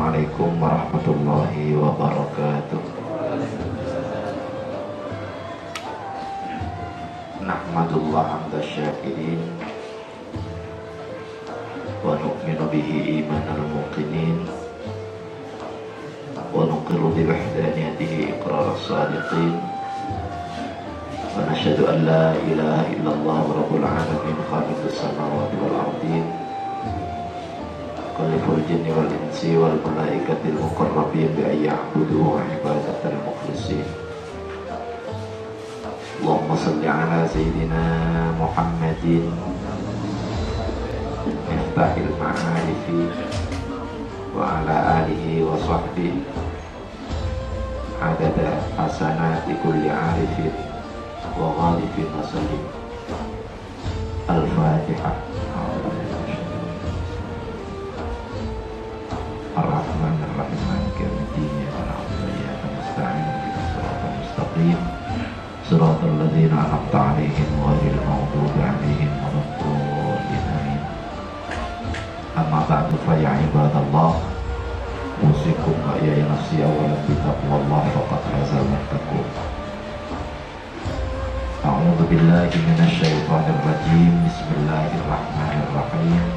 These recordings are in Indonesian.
Assalamualaikum warahmatullahi wabarakatuh. Nahmadullah hamda syakirin wa nu'minu bihi imanal muqinin wa nuqirru bi wahdaniyatihi iqrar as-sadiqin wa nashhadu an la ilaha illallah rabbul alamin khaliqus samawati wal ardin Qaliful jinni wal insi wal malaikatil muqarrabin bi ayya'budu wa ibadatal mukhlisin. Allahumma salli ala sayyidina Muhammadin miftahil ma'arifi wa ala alihi wa sahbihi adada hasanati kulli arifin wa ghalifin wa sallim. Al-Fatihah. Ar-Rahman Ar-Rahim Maliki Yawmiddin Iyyaka na'budu wa iyyaka nasta'in ihdinas siratal mustaqim siratal ladzina an'amta 'alaihim ghairil maghdubi 'alaihim waladdallin amin. Amma ba'du fa ya ibadallah usikum wa ya nafsi awalan bi taqwallah faqad fazal muttaqun. A'udzu billahi minasy syaithanir rajim. Bismillahirrahmanirrahim.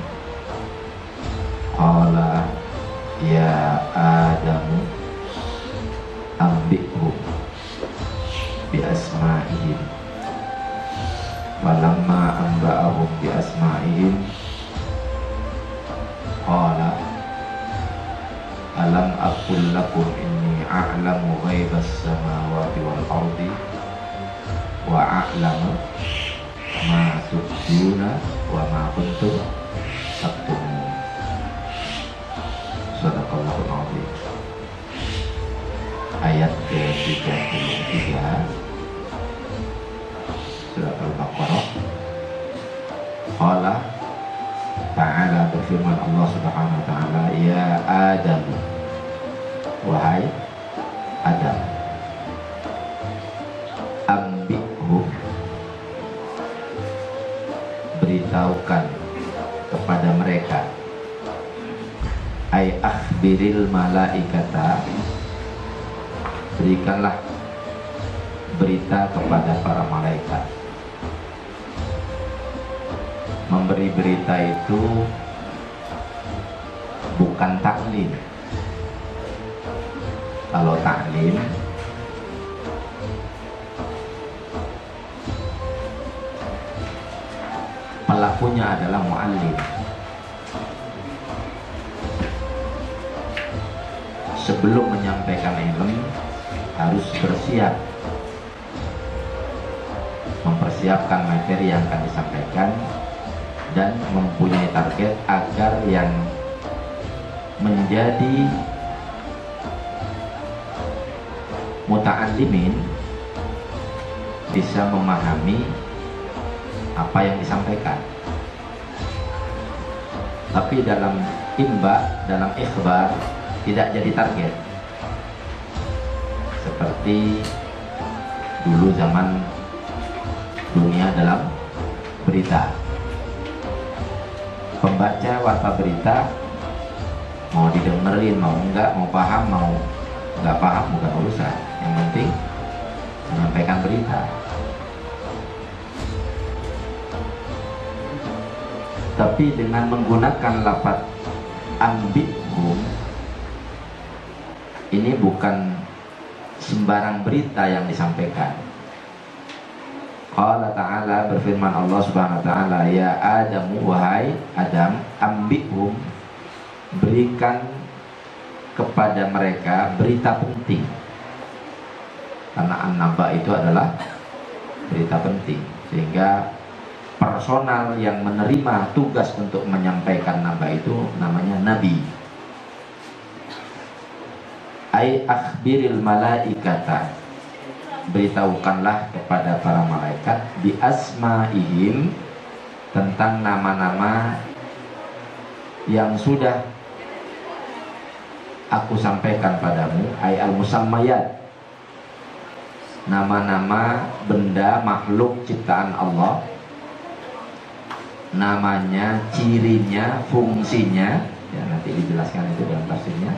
Qala ya Adamu ambihum bi asma'ihim falamma anba'ahum bi asma'ihim qala alam aqul lakum inni a'lamu ghaibas samawati wal ardi wa a'lamu ma tubduna wa ma kuntum taktumun. Sadaqallahul azim. Ayat ke-33 Surat Al-Baqarah. Qala ta'ala, berfirman Allah Subhanahu wa ta'ala, ya Adam, wahai Adam, ambihum, beritahukan kepada mereka, ay akhbiril malaikata, berikanlah berita kepada para malaikat. Memberi berita itu bukan taklim. Kalau taklim pelakunya adalah muallim. Sebelum menyampaikan ilmu harus bersiap, mempersiapkan materi yang akan disampaikan dan mempunyai target agar yang menjadi muta'allimin bisa memahami apa yang disampaikan. Tapi dalam dalam ikhbar tidak jadi target, seperti dulu zaman dunia dalam berita. Pembaca warta berita mau didengerin, mau enggak, mau paham, mau enggak paham, bukan urusan. Yang penting menyampaikan berita. Tapi dengan menggunakan lafaz ambihum, ini bukan sembarang berita yang disampaikan. Qala ta'ala, berfirman Allah Subhanahu wa ta'ala, ya Adamu, wahai Adam, ambihum, berikan kepada mereka berita penting. Karena an-naba itu adalah berita penting, sehingga personal yang menerima tugas untuk menyampaikan naba itu namanya nabi. Ay akhbiril malaikata, beritahukanlah kepada para malaikat bi asma'ihim, tentang nama-nama yang sudah aku sampaikan padamu, ay al-musammayat, nama-nama benda makhluk ciptaan Allah, namanya, cirinya, fungsinya, ya nanti dijelaskan itu dalam tafsirnya.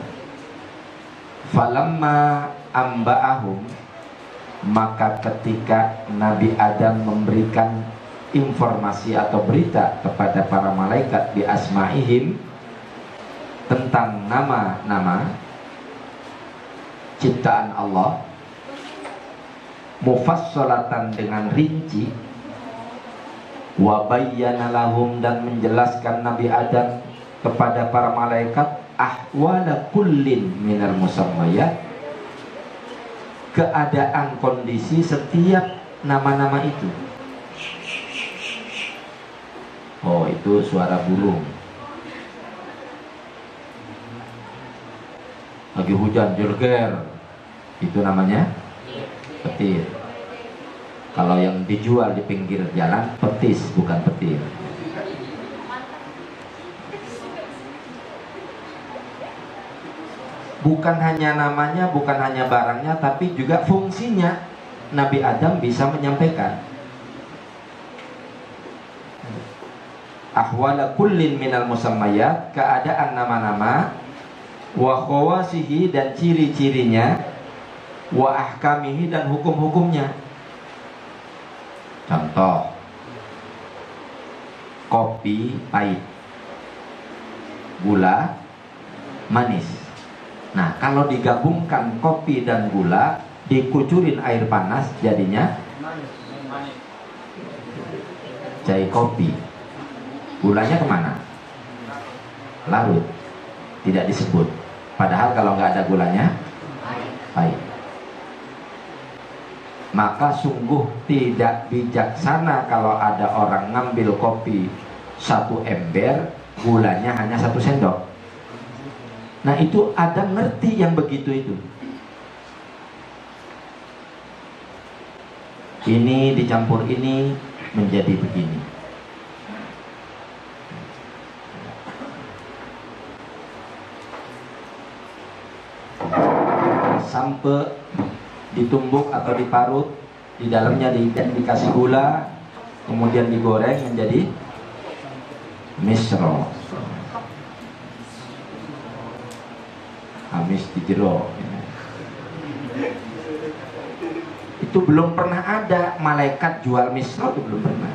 Falamma amba'ahum, maka ketika Nabi Adam memberikan informasi atau berita kepada para malaikat bi asma'ihim, tentang nama-nama ciptaan Allah, mufassalatan dengan rinci, wa bayyana lahum, dan menjelaskan Nabi Adam kepada para malaikat ahwala kullin minal musammayat, keadaan kondisi setiap nama-nama itu. Oh, itu suara burung. Lagi hujan jerger, itu namanya petir. Kalau yang dijual di pinggir jalan petis, bukan petir. Bukan hanya namanya, bukan hanya barangnya, tapi juga fungsinya. Nabi Adam bisa menyampaikan ahwala kullin minal musammayat, keadaan nama-nama, wa khawasihi, dan ciri-cirinya, wa ahkamihi, dan hukum-hukumnya. Contoh, kopi pahit, gula manis. Nah, kalau digabungkan kopi dan gula, dikucurin air panas, jadinya cai kopi. Gulanya kemana? Larut, tidak disebut. Padahal kalau nggak ada gulanya, pahit. Maka sungguh tidak bijaksana kalau ada orang ngambil kopi 1 ember, gulanya hanya 1 sendok. Nah, itu Adam ngerti yang begitu itu. Ini dicampur ini menjadi begini. Sampai ditumbuk atau diparut, di dalamnya dikasih gula, kemudian digoreng menjadi misro. Hamis di jero. Itu belum pernah ada malaikat jual misro, itu belum pernah.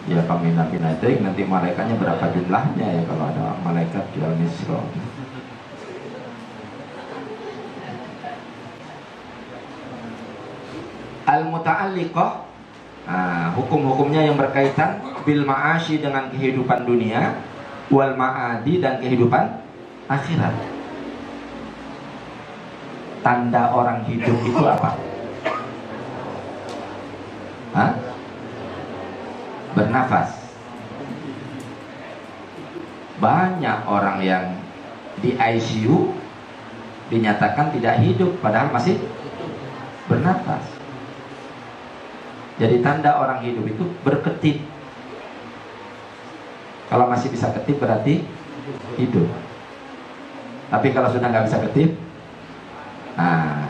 Ya, kami nanti malaikatnya berapa jumlahnya ya kalau ada malaikat jual misro. Al-muta'alliqah, hukum-hukumnya yang berkaitan bil ma'ashi, dengan kehidupan dunia, wal ma'adi, dan kehidupan akhirat. Tanda orang hidup itu apa? Bernafas. Banyak orang yang di ICU dinyatakan tidak hidup padahal masih bernafas. Jadi tanda orang hidup itu berketip. Kalau masih bisa ketip berarti hidup. Tapi kalau sudah nggak bisa ketip,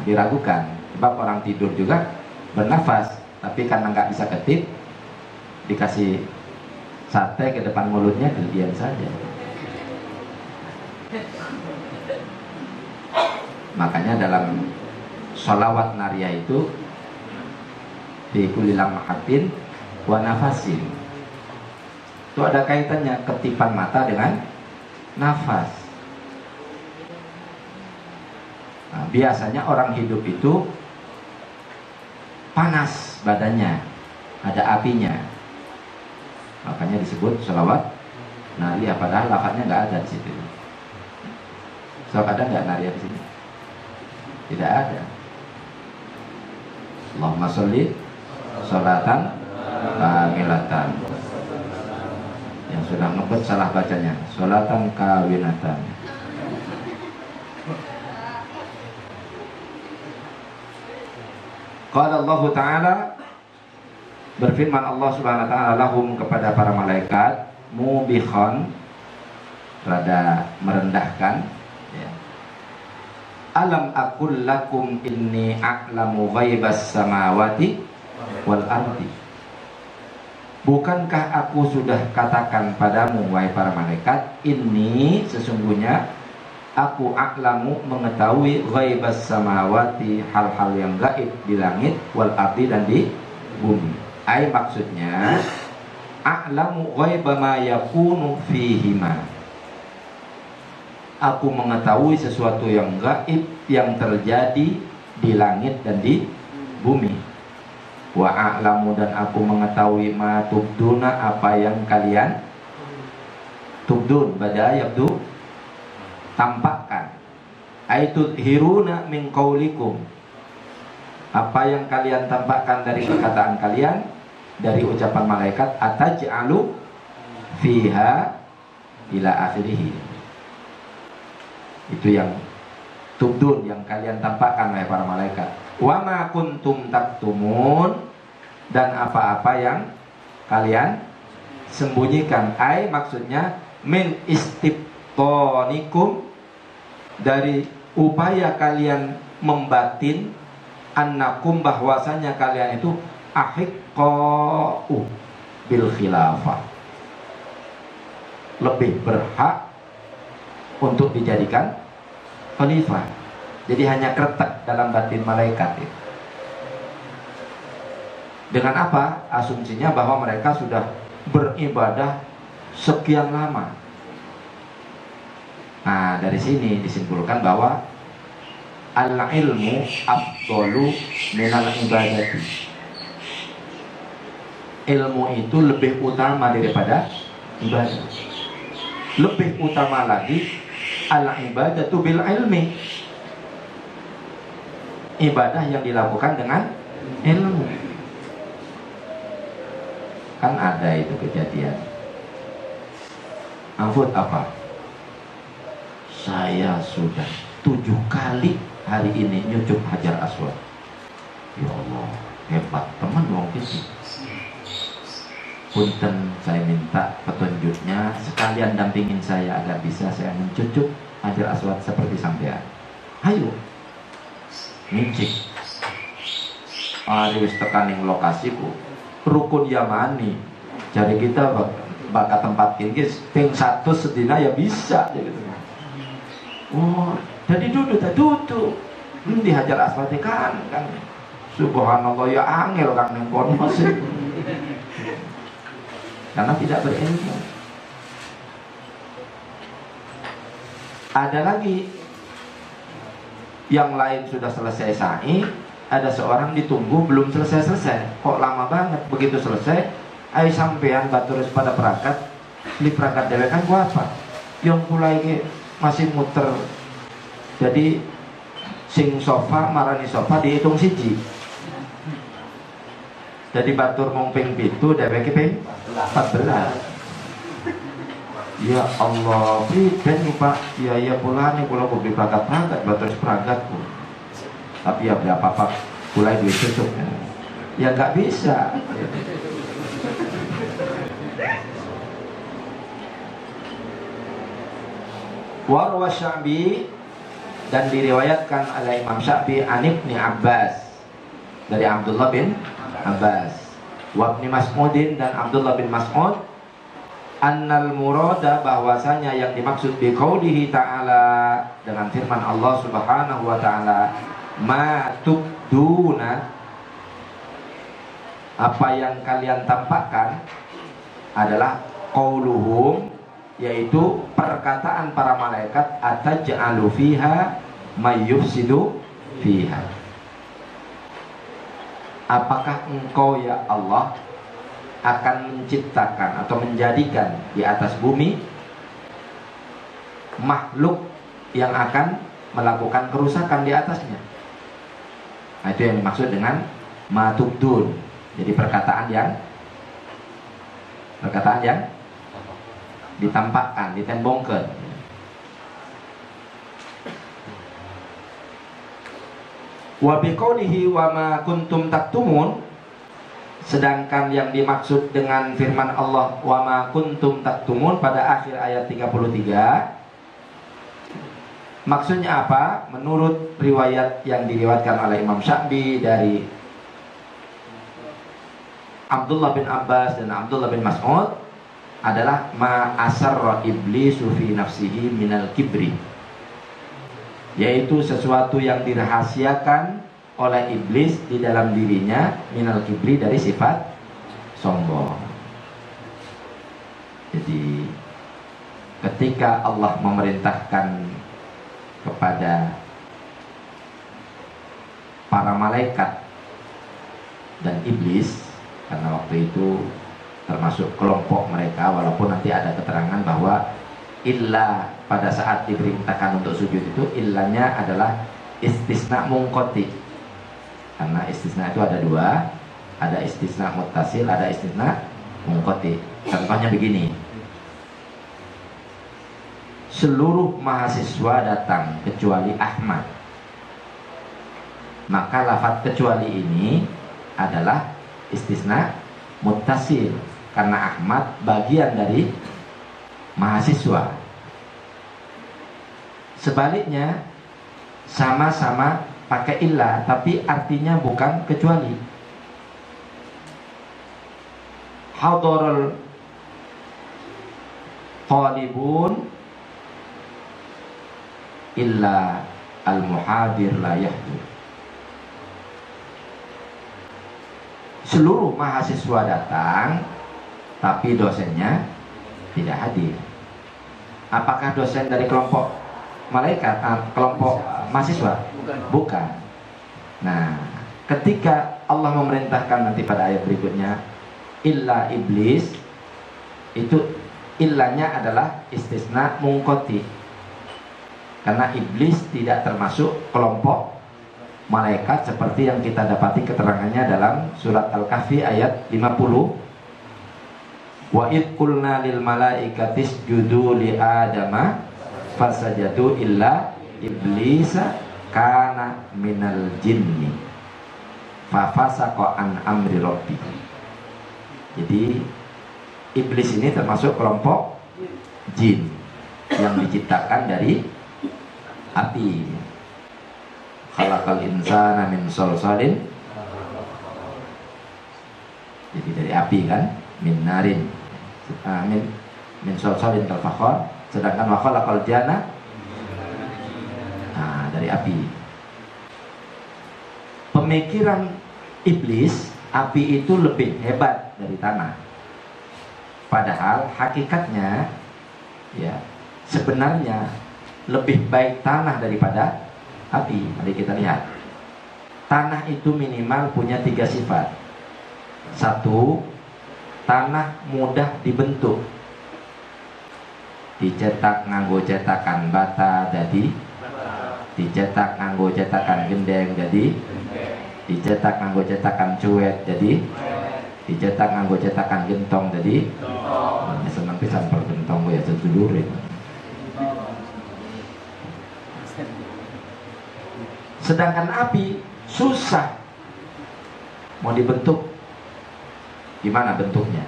diragukan. Sebab orang tidur juga bernafas, tapi karena nggak bisa ketip, dikasih sate ke depan mulutnya, diam saja. Makanya dalam sholawat nariyah itu di kulli lamhatin wa nafasin, itu ada kaitannya ketipan mata dengan nafas. Nah, biasanya orang hidup itu panas badannya, ada apinya, makanya disebut sholawat nariyah, padahal lafadznya nggak ada di situ. So, ada nggak nariyah di sini? Tidak ada. Allahumma sholli sholatan kamilatan. Yang sudah ngebet salah bacanya, sholatan kawinatan. Qala Allah Ta'ala, berfirman Allah Subhanahu wa ta'ala lahum, kepada para malaikat, mubikhan, rada merendahkan, ya. Alam aqul lakum inni a'lamu ghaibas samawati wal ardi. bukankah aku sudah katakan padamu wahai para malaikat, ini sesungguhnya aku a'lamu mengetahui ghaibas samawati, hal-hal yang gaib di langit, wal ardi dan di bumi. Ai maksudnya a'lamu ghaiba ma yakunu fihima, aku mengetahui sesuatu yang gaib yang terjadi di langit dan di bumi. Wa a'lamu, dan aku mengetahui ma tubduna, apa yang kalian tubdun, bada yabdu, tampakkan. Aitu hiruna min qaulikum, apa yang kalian tampakkan dari perkataan kalian, dari ucapan malaikat. Ataj'alu fiha ila akhirih, itu yang tubdun, yang kalian tampakkan oleh para malaikat. Wa ma kuntum taktumun, dan apa-apa yang kalian sembunyikan. Ai maksudnya min istibtonikum, dari upaya kalian membatin, annakum, bahwasanya kalian itu ahiqqa'u bil khilafah, lebih berhak untuk dijadikan khalifah. Jadi hanya kretek dalam batin malaikat itu. Dengan apa? Asumsinya bahwa mereka sudah beribadah sekian lama. Nah, dari sini disimpulkan bahwa al-ilmu afdalu minal ibadati, ilmu itu lebih utama daripada ibadah. Lebih utama lagi al-ibadatu bil ilmi, ibadah yang dilakukan dengan ilmu. Kan ada itu kejadian. Mahfud apa? Saya sudah 7 kali hari ini nyucuk Hajar Aswad. Ya Allah, hebat teman dong itu. Punten, saya minta petunjuknya, sekalian dampingin saya agar bisa saya mencucuk Hajar Aswad seperti sampean. Ayo ngicik. Harus tekaning lokasiku rukun Yamani. Jadi kita bakal tempatin guys, ting 1 sedina ya bisa gitu. Oh, jadi duduk di Hajar Aswad kan subhanallah ya angel kan nengkon masih. Karena tidak berilmu. Ada lagi yang lain sudah selesai sa'i, ada seorang ditunggu belum selesai. Kok lama banget? Begitu selesai, ayo sampean baturus pada perangkat, di perangkat dewek kan gua apa? Yang mulai masih muter. Jadi sing sofa marani sofa dihitung siji. Jadi batur mung ping 7, dheweke ping 14. Ya Allah, ben Pak. Ya pula nih kula kudu perangkat batur perangkatku. Tapi ya berapa Pak? Mulai duit cucuk. Ya enggak bisa. Wa rawa Sya'bi, dan diriwayatkan oleh Imam Sya'bi an Ibnu Abbas, dari Abdullah bin Abbas, wa Ibnu Mas'udin, dan Abdullah bin Mas'ud, annal murada, bahwasanya yang dimaksud bi qaulihi ta'ala, dengan firman Allah Subhanahu wa taala, ma tubduna, apa yang kalian tampakkan, adalah qauluhum, yaitu perkataan para malaikat, ataj'alu fiha may yufsidu fiha. Apakah engkau ya Allah akan menciptakan atau menjadikan di atas bumi makhluk yang akan melakukan kerusakan di atasnya? Nah, itu yang dimaksud dengan matubdun. Jadi perkataan yang ditampakkan, ditembongkan. Wa biqaulihi wa ma kuntum taktumun, sedangkan yang dimaksud dengan firman Allah wa ma kuntum taktumun pada akhir ayat 33, maksudnya apa? Menurut riwayat yang diriwayatkan oleh Imam Sya'bi dari Abdullah bin Abbas dan Abdullah bin Mas'ud adalah ma asarra iblisu fi nafsihi minal kibri, yaitu sesuatu yang dirahasiakan oleh iblis di dalam dirinya minal kibri, dari sifat sombong. Jadi ketika Allah memerintahkan kepada para malaikat dan iblis, karena waktu itu termasuk kelompok mereka, walaupun nanti ada keterangan bahwa illa pada saat diperintahkan untuk sujud itu illanya adalah istisna mungkoti, karena istisna itu ada dua, ada istisna muttasil, ada istisna mungkoti. Contohnya begini, seluruh mahasiswa datang kecuali Ahmad, maka lafaz kecuali ini adalah istisna muttasil, karena Ahmad bagian dari mahasiswa. Sebaliknya sama-sama pakai illah, tapi artinya bukan kecuali. Hadarul talibun illa al-muhadir la yahdur. Seluruh mahasiswa datang, tapi dosennya tidak hadir. Apakah dosen dari kelompok malaikat, kelompok mahasiswa? Bukan. Nah, ketika Allah memerintahkan nanti pada ayat berikutnya illa iblis, itu illanya adalah istisna mungkoti, karena iblis tidak termasuk kelompok malaikat seperti yang kita dapati keterangannya dalam surat Al-Kahfi ayat 50. Wa id qulna lil malaikati isjudu li adama fasajadu illa iblisa kana minal jinni fafasaqa an amri rabbi. Jadi iblis ini termasuk kelompok jin yang diciptakan dari api. Khalaqal insana min salsalin, jadi dari api kan, min narin, min salsalin kalfakhar. Sedangkan wa khalaqal janna, dari api. Pemikiran iblis, api itu lebih hebat dari tanah. Padahal hakikatnya ya sebenarnya lebih baik tanah daripada api. Mari kita lihat. Tanah itu minimal punya 3 sifat. 1, tanah mudah dibentuk. Dicetak nganggo cetakan bata jadi, dicetak nganggo cetakan gendeng jadi, dicetak nganggo cetakan cuet jadi, dicetak nganggo cetakan gentong jadi. Senang pisan per gentong ya sedulurin. Sedangkan api susah mau dibentuk. Gimana bentuknya?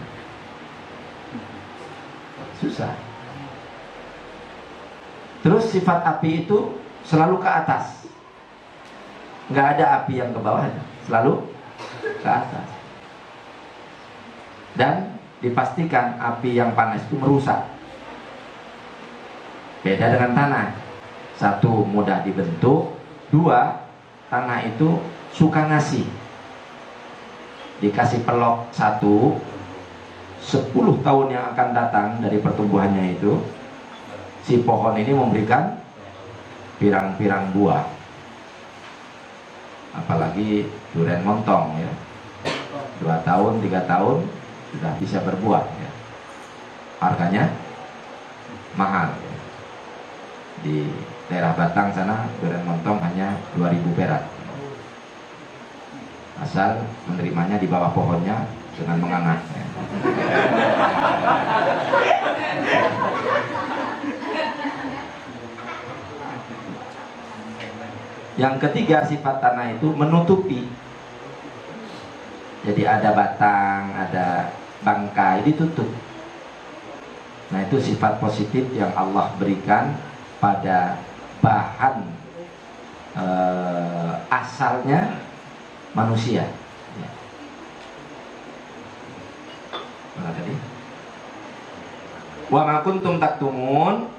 Susah. Terus sifat api itu selalu ke atas. Nggak ada api yang ke bawah, selalu ke atas. Dan dipastikan api yang panas itu merusak. Beda dengan tanah. 1, mudah dibentuk. 2, tanah itu suka ngasih. Dikasih pelok 1, 10 tahun yang akan datang dari pertumbuhannya itu, si pohon ini memberikan pirang-pirang buah. Apalagi durian montong ya, 2 tahun, 3 tahun sudah bisa berbuah ya. Harganya mahal ya. Di daerah Batang sana durian montong hanya 2.000 perak, asal menerimanya di bawah pohonnya dengan menganga ya. Yang ketiga, sifat tanah itu menutupi. Jadi ada batang, ada bangkai, ditutup. Nah, itu sifat positif yang Allah berikan pada bahan asalnya manusia. Mana tadi? Wa ma kuntum taktumun,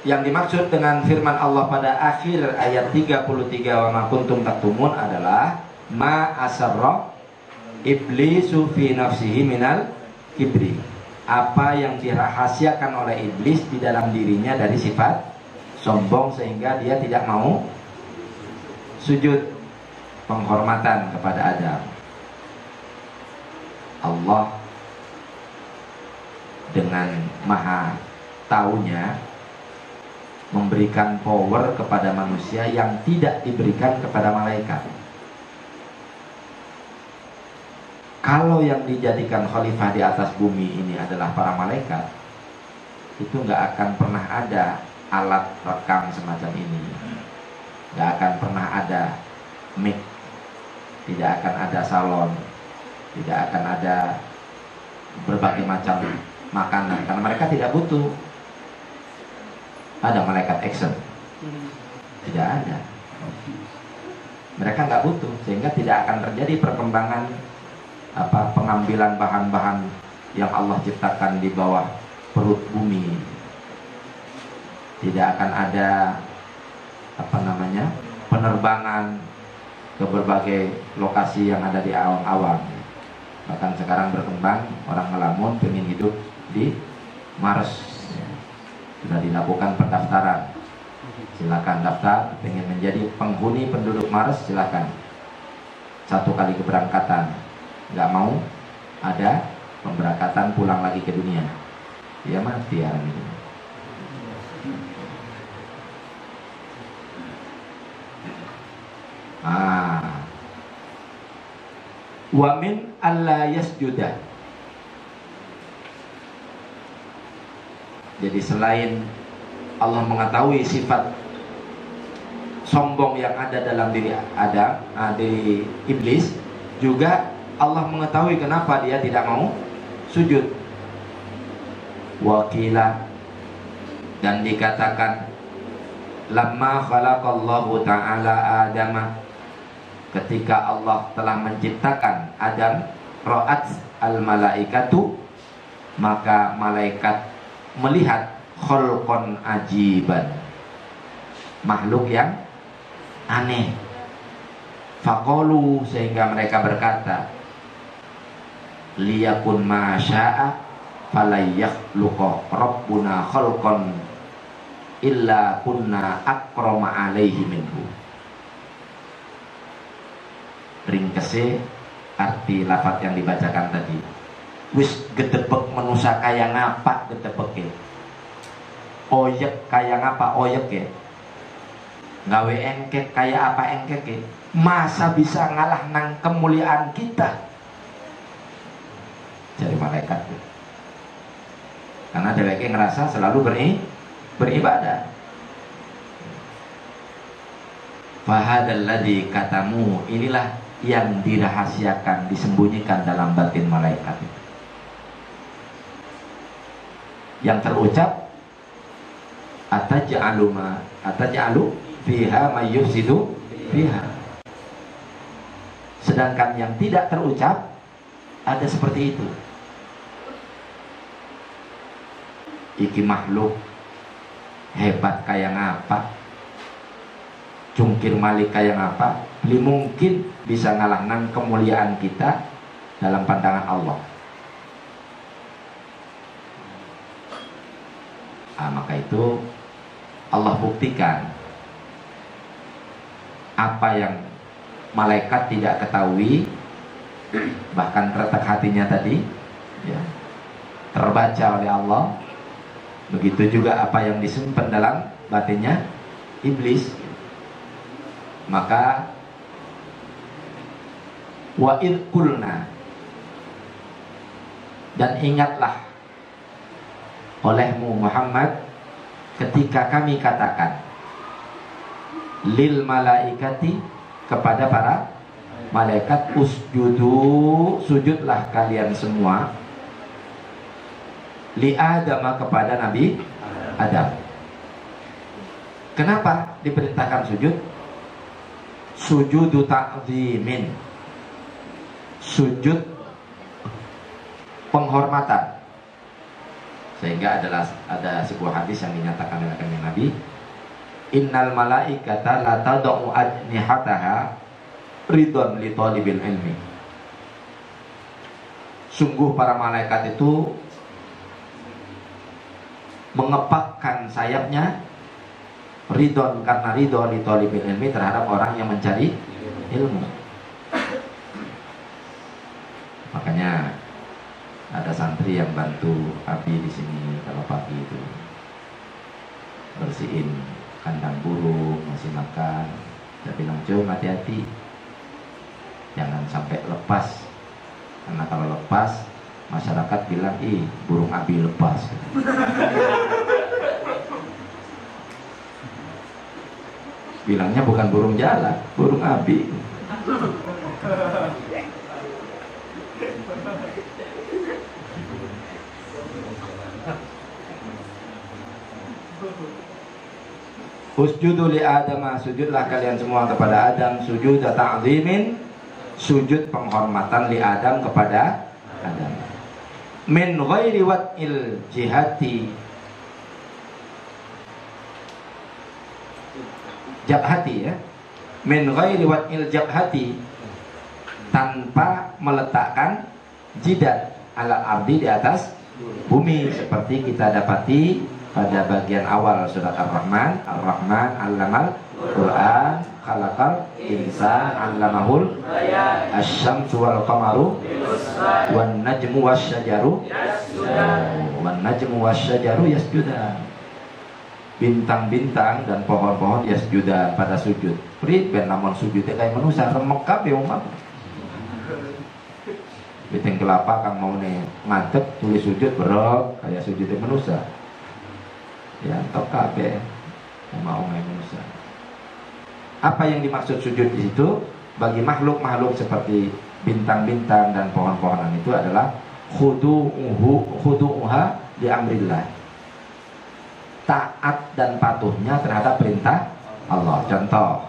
yang dimaksud dengan firman Allah pada akhir ayat 33 wa ma kuntum taktumun adalah ma asarra iblisu fi nafsihi minal kibri, apa yang dirahasiakan oleh iblis di dalam dirinya dari sifat sombong sehingga dia tidak mau sujud penghormatan kepada Adam. Allah dengan maha taunya memberikan power kepada manusia yang tidak diberikan kepada malaikat. Kalau yang dijadikan khalifah di atas bumi ini adalah para malaikat, itu nggak akan pernah ada alat rekam semacam ini, nggak akan pernah ada mic, tidak akan ada salon, tidak akan ada berbagai macam makanan, karena mereka tidak butuh. Ada malaikat action? Tidak ada. Mereka nggak butuh, sehingga tidak akan terjadi perkembangan pengambilan bahan-bahan yang Allah ciptakan di bawah perut bumi. Tidak akan ada penerbangan ke berbagai lokasi yang ada di awang-awang. Bahkan sekarang berkembang, orang ngelamun pengen hidup di Mars. Sudah dilakukan pendaftaran, silakan daftar, pengen menjadi penghuni penduduk Mars, silakan. 1 kali keberangkatan, nggak mau ada pemberangkatan pulang lagi ke dunia, dia mati hari ini. Wa min alla yasjuda. Jadi selain Allah mengetahui sifat sombong yang ada dalam diri Adam, diri iblis, juga Allah mengetahui kenapa dia tidak mau sujud. Wakila, dan dikatakan lamma khalaqallahu ta'ala Adama, ketika Allah telah menciptakan Adam, ra'at al-malaikatu, maka malaikat melihat khalqan ajiban, makhluk yang aneh. Faqalu, sehingga mereka berkata, liyakun ma syaa falayakhluqa rabbuna khalqan illa kunna akrama alaihi minhu. Ringkese arti lafaz yang dibacakan tadi. Wis gedebek manusia kaya ngapa gedebek, oyek kaya ngapa oyek ya, gawe engkek kaya apa engkek ya, masa bisa ngalah nang kemuliaan kita. Jadi malaikat ya. Karena dheweke ngerasa selalu beribadah. Fahadalladzi katamu, inilah yang dirahasiakan, disembunyikan dalam batin malaikat itu. Yang terucap, ataj'alu fiha may yufsidu fiha. Sedangkan yang tidak terucap ada seperti itu. Iki makhluk hebat kayak ngapa, cungkir malik kayak ngapa, beli mungkin bisa ngalahkan kemuliaan kita dalam pandangan Allah. Maka itu Allah buktikan apa yang malaikat tidak ketahui, bahkan terletak hatinya tadi ya, terbaca oleh Allah. Begitu juga apa yang disimpan dalam batinnya iblis. Maka wa id qulna, dan ingatlah olehmu Muhammad ketika kami katakan lil malaikati, kepada para malaikat, usjudu, sujudlah kalian semua, li Adam, kepada Nabi Adam. Kenapa diperintahkan sujud? Sujudu ta'zimin, sujud penghormatan. Sehingga ada sebuah hadis yang dinyatakan oleh kanjeng Nabi, innal malaikata la tad'u ajnihataha ridon li talibil ilmi. Sungguh para malaikat itu mengepakkan sayapnya ridon, karena ridho li talibil ilmi, terhadap orang yang mencari ilmu. Makanya ada santri yang bantu Abi di sini kalau pagi itu bersihin kandang burung, masih makan. Saya bilang, "Cung, hati-hati, jangan sampai lepas, karena kalau lepas masyarakat bilang, ih, burung Abi lepas." Bilangnya bukan burung jalan, burung Abi. Usjudu li Adam, sujudlah kalian semua kepada Adam, sujud ta'zimin, sujud penghormatan li Adam kepada Adam. Min ghairi wat'il jihati, jabhati ya. Min ghairi wat'il jabhati, tanpa meletakkan jidat ala ardi, di atas bumi, seperti kita dapati pada bagian awal surat Ar-Rahman. Ar-Rahman 'allamal Qur'an, khalaqal insan 'allamahul asy-syamsu wal qamaru wan najmu wasyajaru yasjudan. Bintang-bintang dan pohon-pohon yasjudan, pada sujud. Priben namun sujudnya kayak manusia remek kabeh umat. Biting kelapa kang mau nih ngadep tulis sujud berok kayak sujudnya manusia. Ya, tok kabeh mau manusia. Apa yang dimaksud sujud di situ bagi makhluk-makhluk seperti bintang-bintang dan pohon-pohonan itu adalah khudu'uha di amrillah, taat dan patuhnya terhadap perintah Allah. Contoh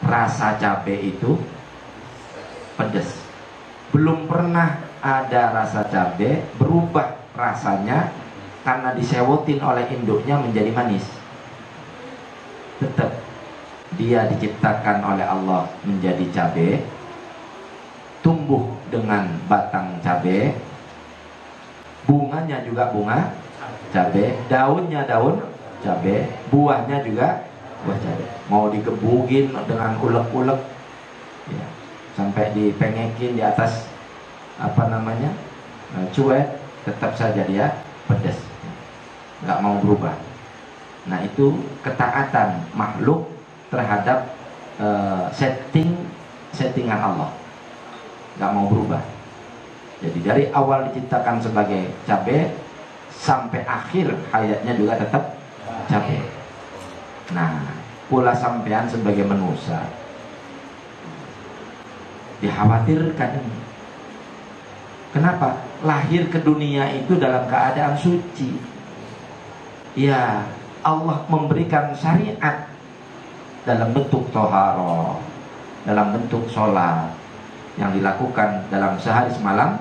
rasa cabai itu pedas. Belum pernah ada rasa cabai berubah rasanya karena disewotin oleh induknya menjadi manis. Tetap dia diciptakan oleh Allah menjadi cabai, tumbuh dengan batang cabai, bunganya juga bunga cabai, daunnya daun cabai, buahnya juga buah cabai. Mau dikebugin dengan ulek-ulek ya, sampai dipengekin di atas cuek, tetap saja dia pedas, nggak mau berubah. Nah, itu ketaatan makhluk terhadap settingan Allah, nggak mau berubah. Jadi dari awal diciptakan sebagai cabai sampai akhir hayatnya juga tetap cabai. Nah, pula sampean sebagai manusia dikhawatirkan. Kenapa? Lahir ke dunia itu dalam keadaan suci. Ya, Allah memberikan syariat dalam bentuk toharo, dalam bentuk sholat yang dilakukan dalam sehari semalam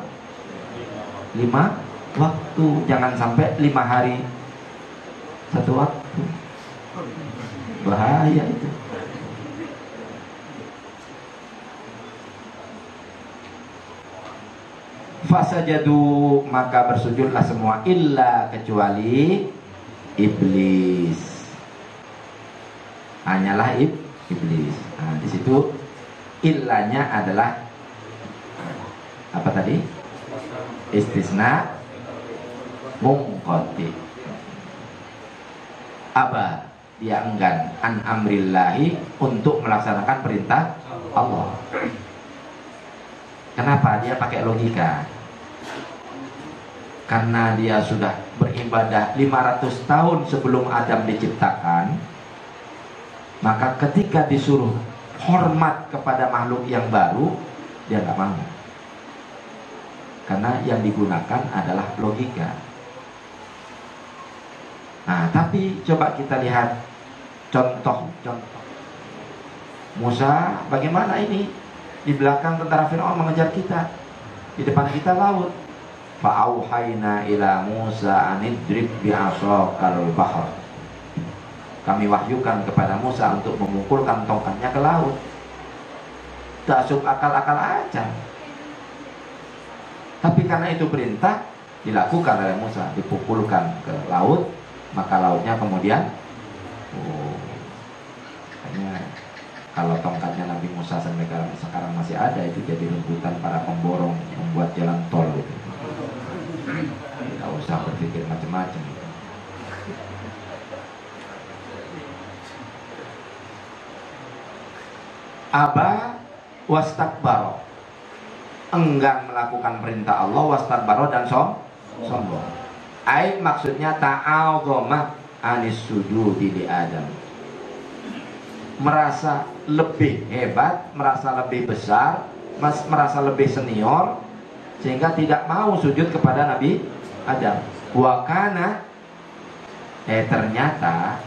5 waktu. Jangan sampai 5 hari 1 waktu. Bahaya itu. Fasajadu, maka bersujudlah semua, illa, kecuali iblis. Hanyalah iblis. Nah, di situ illanya adalah apa tadi? Istisna munqati. Aba, dia enggan an amrillahi, untuk melaksanakan perintah Allah. Kenapa? Dia pakai logika. Karena dia sudah beribadah 500 tahun sebelum Adam diciptakan, maka ketika disuruh hormat kepada makhluk yang baru, dia nggak mau. Karena yang digunakan adalah logika. Nah, tapi coba kita lihat contoh. Musa, bagaimana ini? Di belakang tentara Firaun mengejar kita. Di depan kita laut. Fa'auhayna ila Musa anidrib bi'asakal bahr. Kami wahyukan kepada Musa untuk memukulkan tongkatnya ke laut. Tak masuk akal-akal aja. Tapi karena itu perintah, dilakukan oleh Musa, dipukulkan ke laut, maka lautnya kemudian kayaknya kalau tongkatnya Nabi Musa sampai sekarang masih ada, itu jadi rebutan para pemborong membuat jalan tol gitu. Tidak usah berpikir macam-macam. Aba wastakbaro, enggan melakukan perintah Allah, wastakbaro dan sombong. Ai maksudnya ta'adzama anis sujudi li Adam, merasa lebih hebat, merasa lebih besar, merasa lebih senior, sehingga tidak mau sujud kepada Nabi Adam. Wa kana, ternyata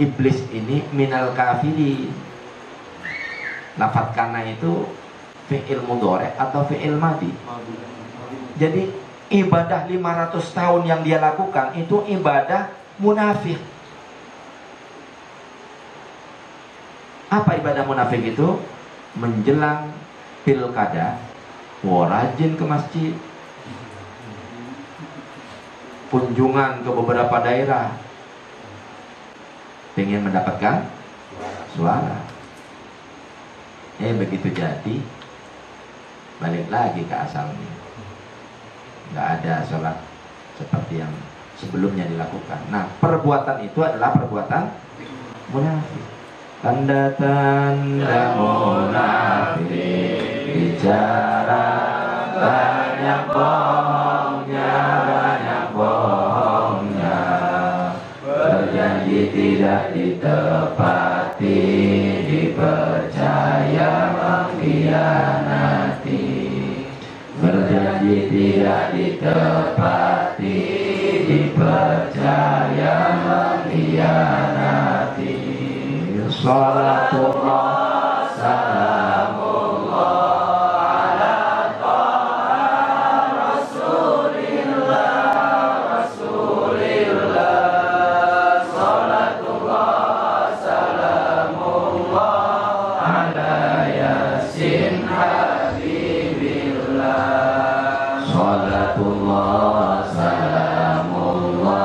iblis ini minal kafirin. Lafaz kana itu fi'il mudhari atau fi'il madi. Jadi ibadah 500 tahun yang dia lakukan itu ibadah munafik. Apa ibadah munafik itu? Menjelang pilkada, rajin ke masjid, kunjungan ke beberapa daerah, ingin mendapatkan suara. Begitu jadi, balik lagi ke asalnya. Nggak ada sholat seperti yang sebelumnya dilakukan. Nah, perbuatan itu adalah perbuatan munafik. Tanda-tanda munafik, bicara banyak bohongnya, berjanji tidak ditepati, dipercaya mengkhianati, berjanji tidak ditepati, dipercaya mengkhianati. Salatullah salamullah ala taha Rasulillah, salatullah salamullah ala yasin habibillah, salatullah salamullah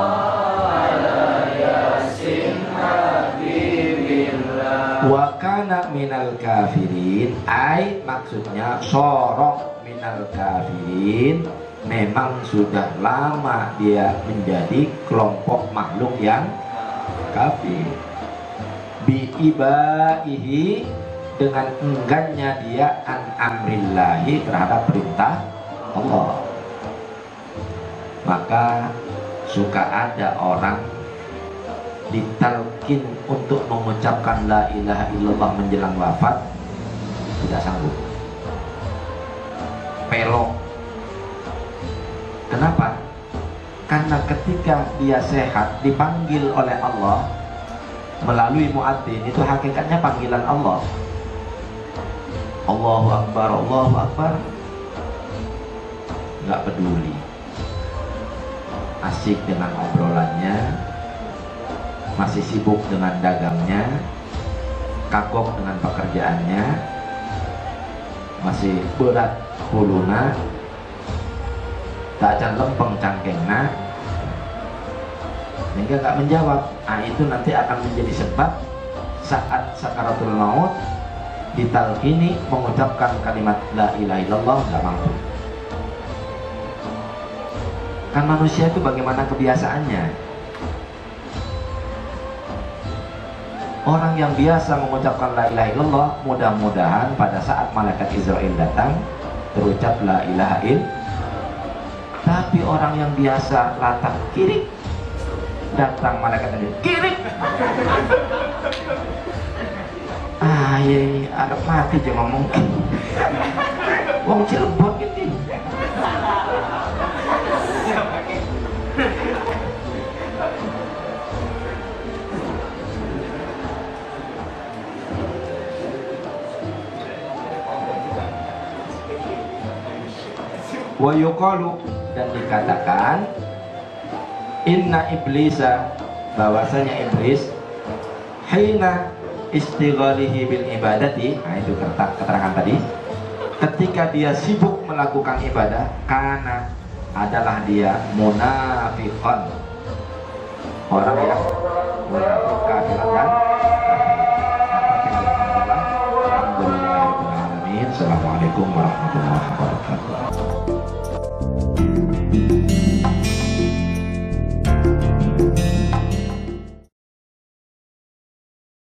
ala yasin habibillah. Wa kana minal kafirin, ai maksudnya sorok minal kafirin, memang sudah lama dia menjadi kelompok makhluk yang kafir. Bi ibaihi, dengan enggannya dia an amrillahi, terhadap perintah Allah. Maka suka ada orang ditalkin untuk mengucapkan la ilaha illallah menjelang wafat, tidak sanggup, pelok. Kenapa? Karena ketika dia sehat dipanggil oleh Allah melalui muadzin, itu hakikatnya panggilan Allah. Allahu Akbar, Allahu Akbar, nggak peduli, asik dengan obrolannya, masih sibuk dengan dagangnya, kagok dengan pekerjaannya, masih berat huluna, tak can lempeng cangkengna, sehingga nggak menjawab. Itu nanti akan menjadi sebab saat sakaratul maut ditalkini mengucapkan kalimat la ilaha illallah nggak mampu. Kan manusia itu bagaimana kebiasaannya. Orang yang biasa mengucapkan la ilaha illallah, mudah-mudahan pada saat malaikat Israel datang terucap la ilaha illallah. Tapi orang yang biasa latah kiri, datang malaikat ini kiri. Iya, Arab mati aja ngomong. Wong Cirebon gitu. Wa yuqalu, dan dikatakan, inna iblisa, bahwasanya iblis, hina istighalihi bil ibadati, nah itu keterangan tadi, ketika dia sibuk melakukan ibadah, karena adalah dia munafiqan, orang yang munafik, kafiran dan Alhamdulillahirabbil alamin. Assalamualaikum warahmatullahi wabarakatuh.